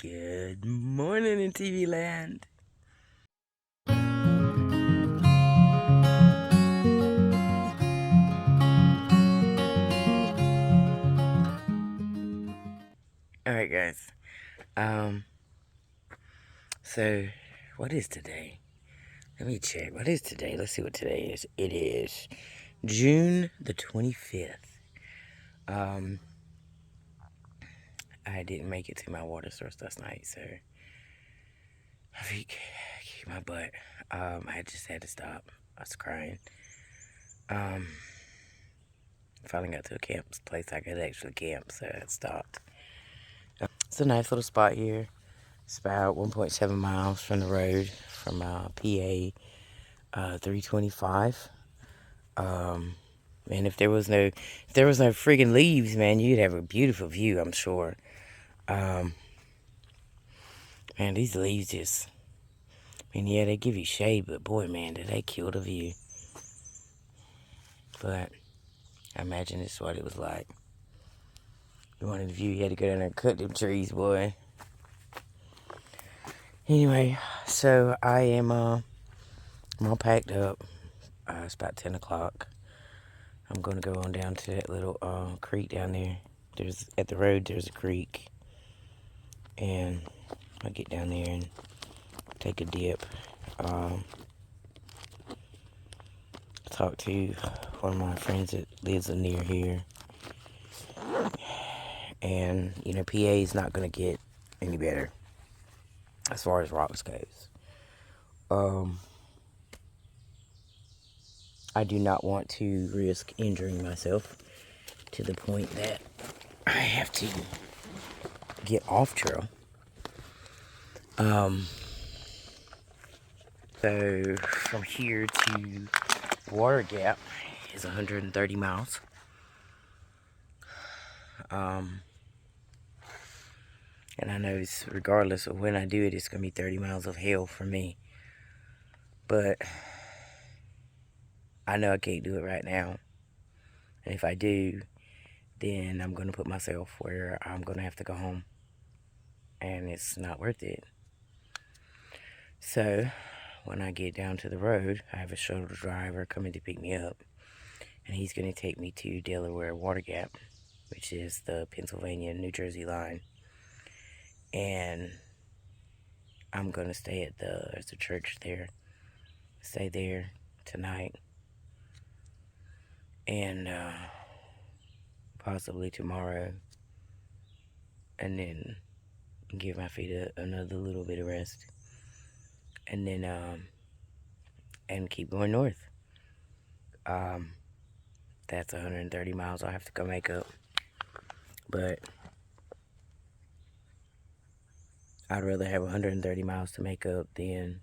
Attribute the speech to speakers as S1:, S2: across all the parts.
S1: Good morning in TV land. Alright guys. So what is today? Let me check. What is today? Let's see what today is. It is June the 25th. I didn't make it to my water source last night, so I think my butt. I just had to stop. I was crying. Finally got to a camp place I could actually camp, so I stopped. It's a nice little spot here. It's about 1.7 miles from the road, from PA 325. Man, if there was no friggin' leaves, man, you'd have a beautiful view, I'm sure. Man, these leaves just, I mean, yeah, they give you shade, but boy, man, did they kill the view. But I imagine this is what it was like. You wanted the view, you had to go down there and cut them trees, boy. Anyway, so I am, I'm all packed up. It's about 10 o'clock. I'm going to go on down to that little creek down there. At the road, there's a creek. And I'll get down there and take a dip. Talk to one of my friends that lives near here. And, you know, PA is not going to get any better as far as rocks goes. I do not want to risk injuring myself to the point that I have to get off trail. So from here to Water Gap is 130 miles. And I know it's, regardless of when I do it, it's going to be 30 miles of hell for me. But I know I can't do it right now. And if I do, then I'm going to put myself where I'm going to have to go home. And it's not worth it. So when I get down to the road, I have a shuttle driver coming to pick me up. And he's going to take me to Delaware Water Gap, which is the Pennsylvania-New Jersey line. And I'm going to stay at there's a church there. Stay there tonight. And possibly tomorrow. And then give my feet another little bit of rest. And then, and keep going north. That's 130 miles I'll have to go make up. But I'd rather have 130 miles to make up than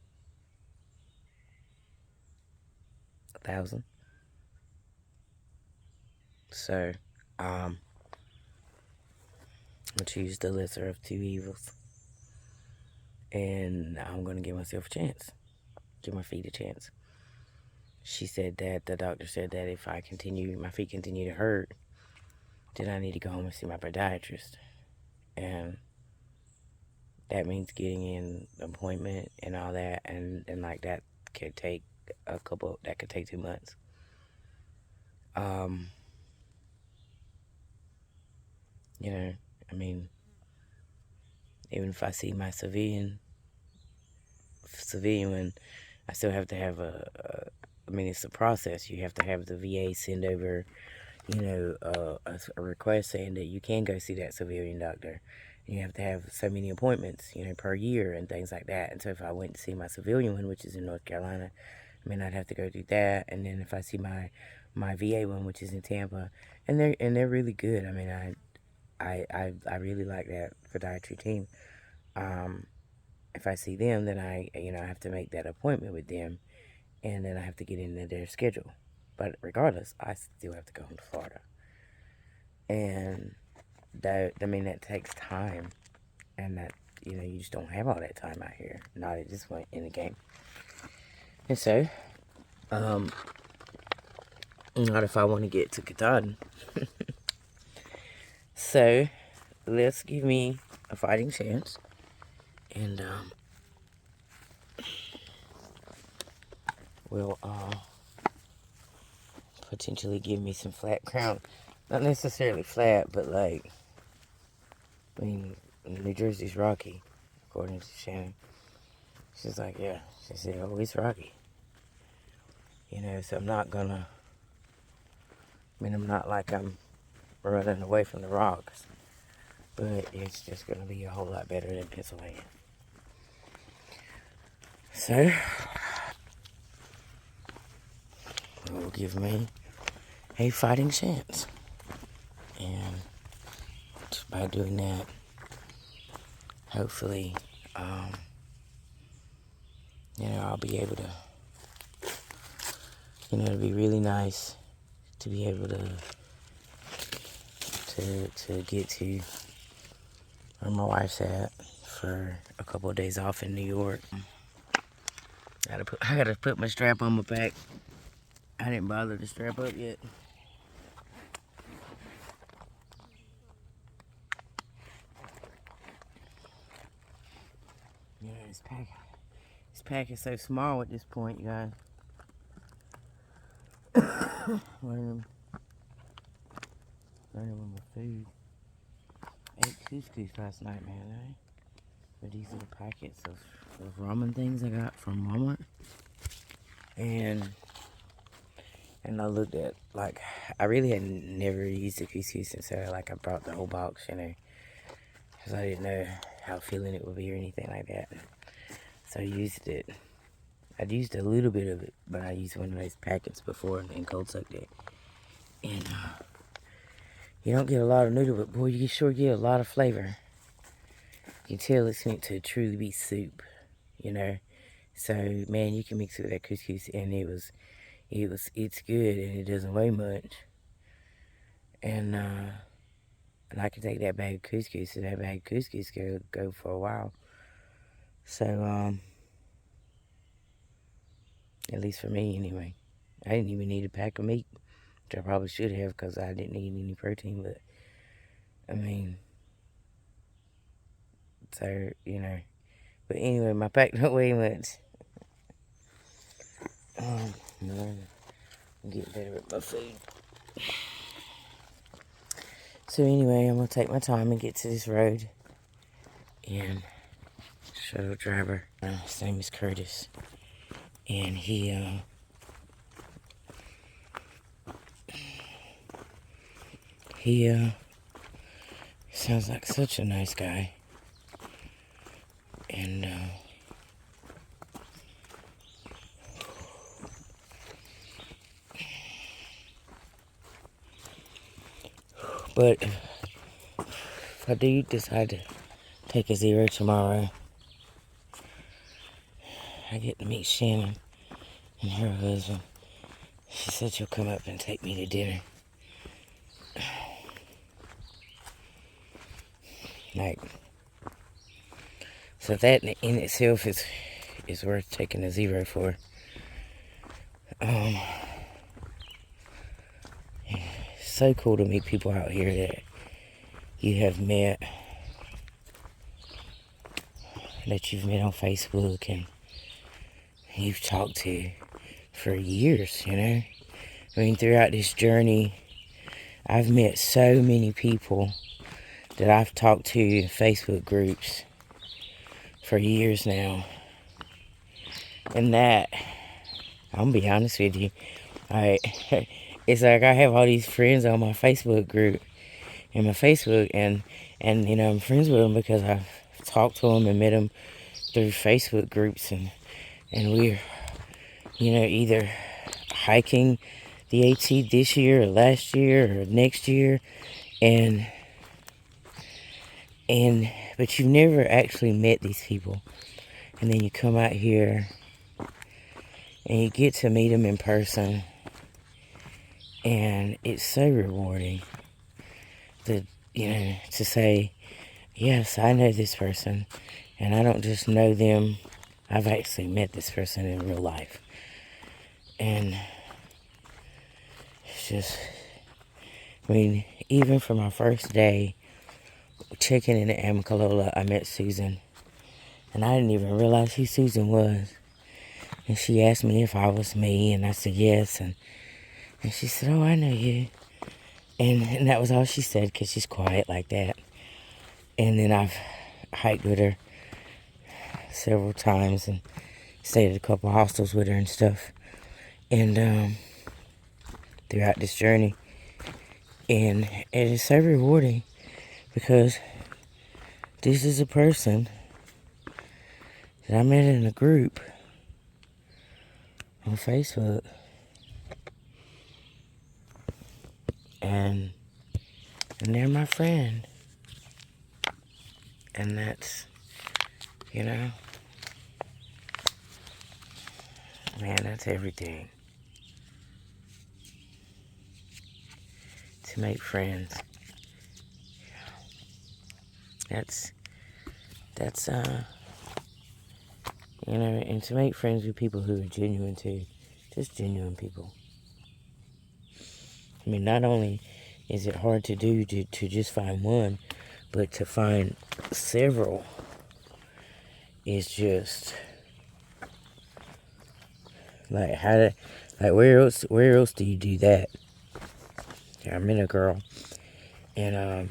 S1: 1,000. So, I'm gonna choose the lesser of two evils. And I'm gonna give myself a chance. Give my feet a chance. She said that, the doctor said that if my feet continue to hurt, then I need to go home and see my podiatrist. And that means getting an appointment and all that, and like that could take that could take 2 months. You know, I mean, even if I see my civilian one, I still have to have I mean, it's a process. You have to have the VA send over, you know, a request saying that you can go see that civilian doctor. You have to have so many appointments, you know, per year and things like that. And so if I went to see my civilian one, which is in North Carolina, I mean, I'd have to go do that. And then if I see my VA one, which is in Tampa, and they're really good. I mean, I really like that podiatry team. If I see them, then I have to make that appointment with them, and then I have to get into their schedule. But regardless, I still have to go home to Florida. And that takes time. And that, you just don't have all that time out here. Not at this point in the game. And so, not if I want to get to Katahdin. So, let's give me a fighting chance. and will potentially give me some flat crown. Not necessarily flat, but like, I mean, New Jersey's rocky, according to Shannon. She's like, yeah. She said, oh, it's rocky. You know, so I'm not gonna, I'm not like I'm running away from the rocks. But it's just gonna be a whole lot better than Pennsylvania. So, it will give me a fighting chance. And just by doing that, hopefully, I'll be able to, it'd be really nice to be able to get to where my wife's at for a couple of days off in New York. I gotta put my strap on my back. I didn't bother to strap up yet. Yeah, this pack is so small at this point, you guys. Learning with my food. Ate couscous last night, man. But these little packets of ramen things I got from Walmart. And I looked at, like, I really had never used the couscous, and so, like, I brought the whole box, because I didn't know how filling it would be or anything like that. So I used it. I'd used a little bit of it, but I used one of those packets before and cold sucked it. And you don't get a lot of noodle, but boy, you sure get a lot of flavor. You can tell it's meant to truly be soup, So, man, you can mix it with that couscous, and it's good, and it doesn't weigh much. And I can take that bag of couscous, and that bag of couscous go for a while. So, at least for me, anyway. I didn't even need a pack of meat, which I probably should have, because I didn't need any protein, but, so, But anyway, my pack don't weigh much. I'm getting better with my food. So anyway, I'm going to take my time and get to this road. And shuttle driver, his name is Curtis. And he sounds like such a nice guy. And but if I do decide to take a zero tomorrow, I get to meet Shannon and her husband. She said she'll come up and take me to dinner. Like, so that in itself is worth taking a zero for. It's so cool to meet people out here that you have met, that you've met on Facebook and you've talked to for years, throughout this journey, I've met so many people that I've talked to in Facebook groups for years now. And that, I'm gonna be honest with you, it's like I have all these friends on my Facebook group, and my Facebook, and I'm friends with them because I've talked to them and met them through Facebook groups, and we're, either hiking the AT this year or last year or next year, but you've never actually met these people, and then you come out here and you get to meet them in person, and it's so rewarding to say, yes, I know this person, and I don't just know them, I've actually met this person in real life. And it's just, even for my first day checking in at Amicalola, I met Susan, And I didn't even realize who Susan was. And she asked me if I was me, and I said yes. And she said, oh, I know you. And that was all she said, because she's quiet like that. And then I've hiked with her several times and stayed at a couple hostels with her and stuff. And throughout this journey. And it is so rewarding, because this is a person that I met in a group on Facebook. And they're my friend. And that's, you know, man, that's everything. To make friends. That's you know, and to make friends with people who are genuine too. Just genuine people. I mean, not only is it hard to do to just find one, but to find several is just like where else do you do that? Yeah, I met a girl in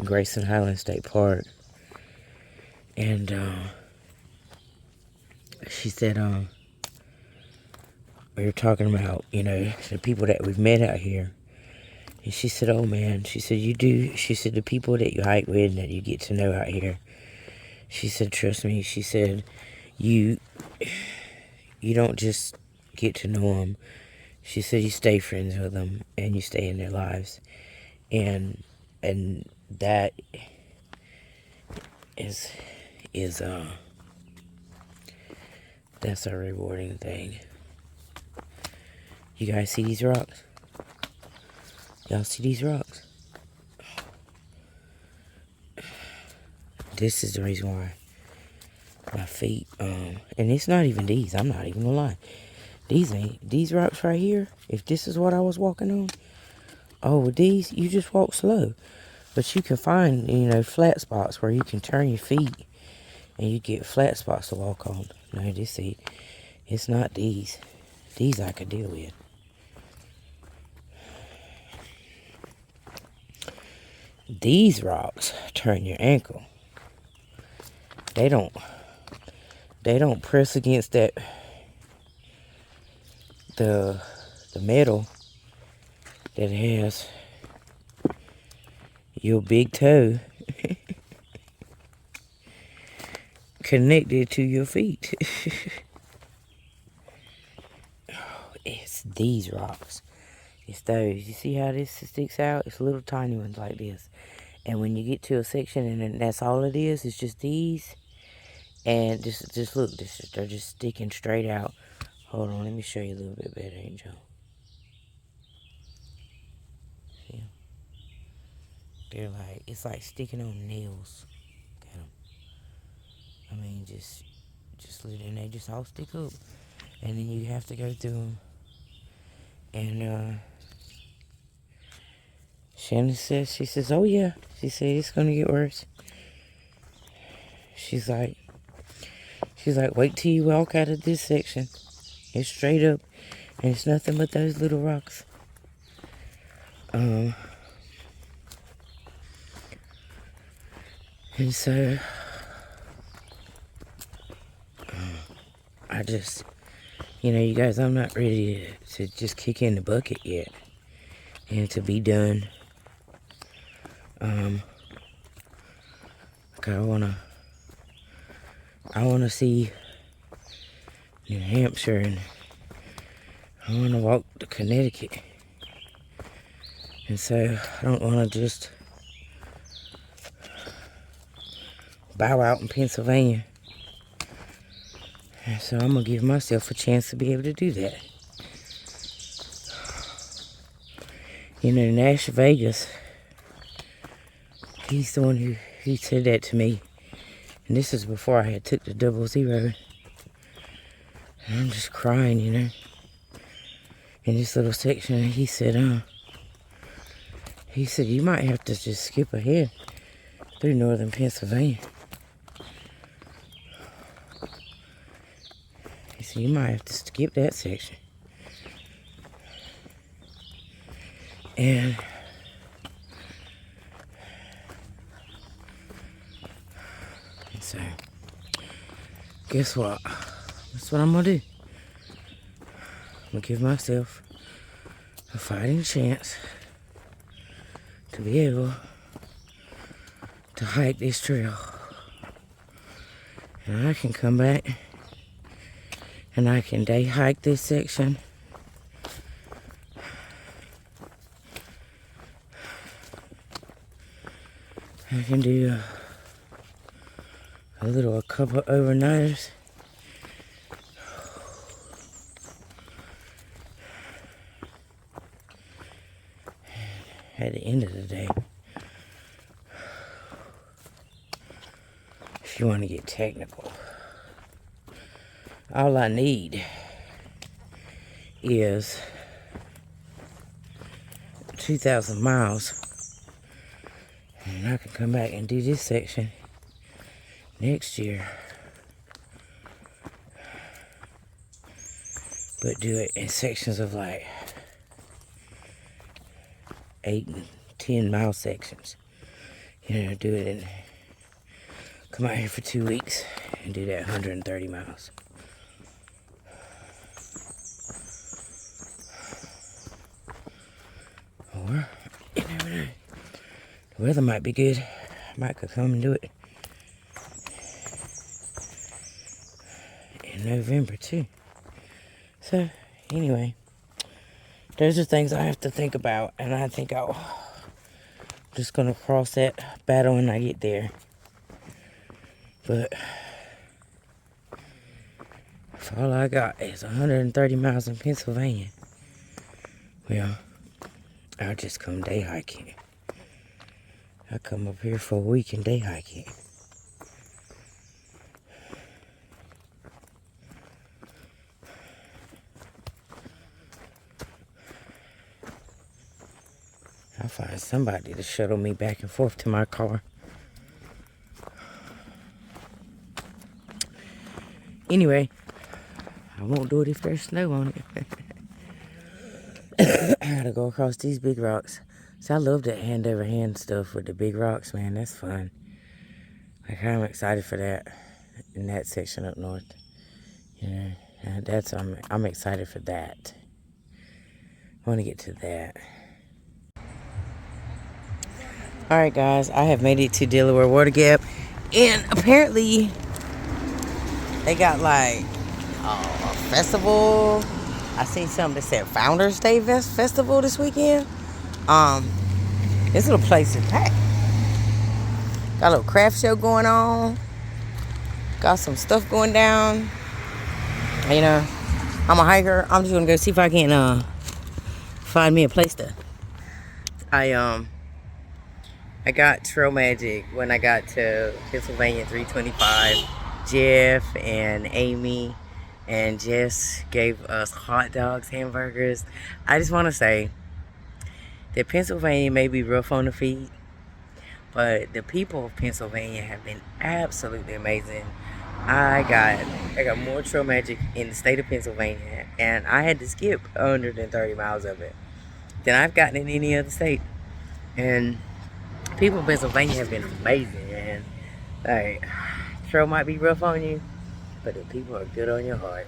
S1: Grayson Highland State Park, and she said we were talking about, you know, the people that we've met out here. And she said, oh man, she said, she said, the people that you hike with and that you get to know out here, she said, trust me, she said, you don't just get to know them. She said, you stay friends with them and you stay in their lives. And that is that's a rewarding thing. You guys see these rocks? Y'all see these rocks? This is the reason why my feet, and it's not even these, I'm not even gonna lie. These rocks right here, if this is what I was walking on, oh, with these, you just walk slow. But you can find, you know, flat spots where you can turn your feet and you get flat spots to walk on. No, it's not these. These I could deal with. These rocks turn your ankle. They don't press against the metal that has your big toe connected to your feet. Oh, it's these rocks. It's those. You see how this sticks out? It's little tiny ones like this. And when you get to a section and that's all it is, it's just these. And just look, they're just sticking straight out. Hold on, let me show you a little bit better, Angel. See? They're like, it's like sticking on nails. Got them. I mean, just and they just all stick up. And then you have to go through them. And Shannon says, she says, oh yeah. She said, it's going to get worse. She's like, wait till you walk out of this section. It's straight up. And it's nothing but those little rocks. And so, I just, you know, you guys, I'm not ready to just kick in the bucket yet. And to be done. Like I wanna see New Hampshire, and I wanna walk to Connecticut. And so I don't wanna just bow out in Pennsylvania. And so I'm gonna give myself a chance to be able to do that. You know, Nash Vegas, he's the one who said that to me. And this is before I had took the 00. And I'm just crying, you know. In this little section, he said, you might have to just skip ahead through northern Pennsylvania. So you might have to skip that section. And so, guess what? That's what I'm gonna do. I'm gonna give myself a fighting chance to be able to hike this trail. And I can come back and I can day hike this section. I can do a couple overnighters. At the end of the day, if you want to get technical, all I need is 2,000 miles. And I can come back and do this section next year. But do it in sections of like 8 and 10 mile sections. You know, do it and come out here for 2 weeks and do that 130 miles. Or, you never know. The weather might be good. I might could come and do it in November too. So, anyway, those are things I have to think about, and I think I'm just gonna cross that battle when I get there. But if all I got is 130 miles in Pennsylvania, well, I'll just come day hiking. I come up here for a week and day hiking. I'll find somebody to shuttle me back and forth to my car. Anyway, I won't do it if there's snow on it. I gotta go across these big rocks. See, I love that hand-over-hand stuff with the big rocks, man. That's fun. Like, I'm excited for that in that section up north. You know, and I'm excited for that. I want to get to that. All right, guys, I have made it to Delaware Water Gap, and apparently they got like a festival. I seen something that said Founders Day Festival this weekend. This little place is packed. Got a little craft show going on. Got some stuff going down. You know, I'm a hiker. I'm just gonna go see if I can find me a place to. I got Trail Magic when I got to Pennsylvania 325. Jeff and Amy and Jess gave us hot dogs, hamburgers. I just want to say that Pennsylvania may be rough on the feet, but the people of Pennsylvania have been absolutely amazing. I got more Trail Magic in the state of Pennsylvania, and I had to skip 130 miles of it than I've gotten in any other state. And people in Pennsylvania have been amazing, man. Like, trail might be rough on you, but the people are good on your heart.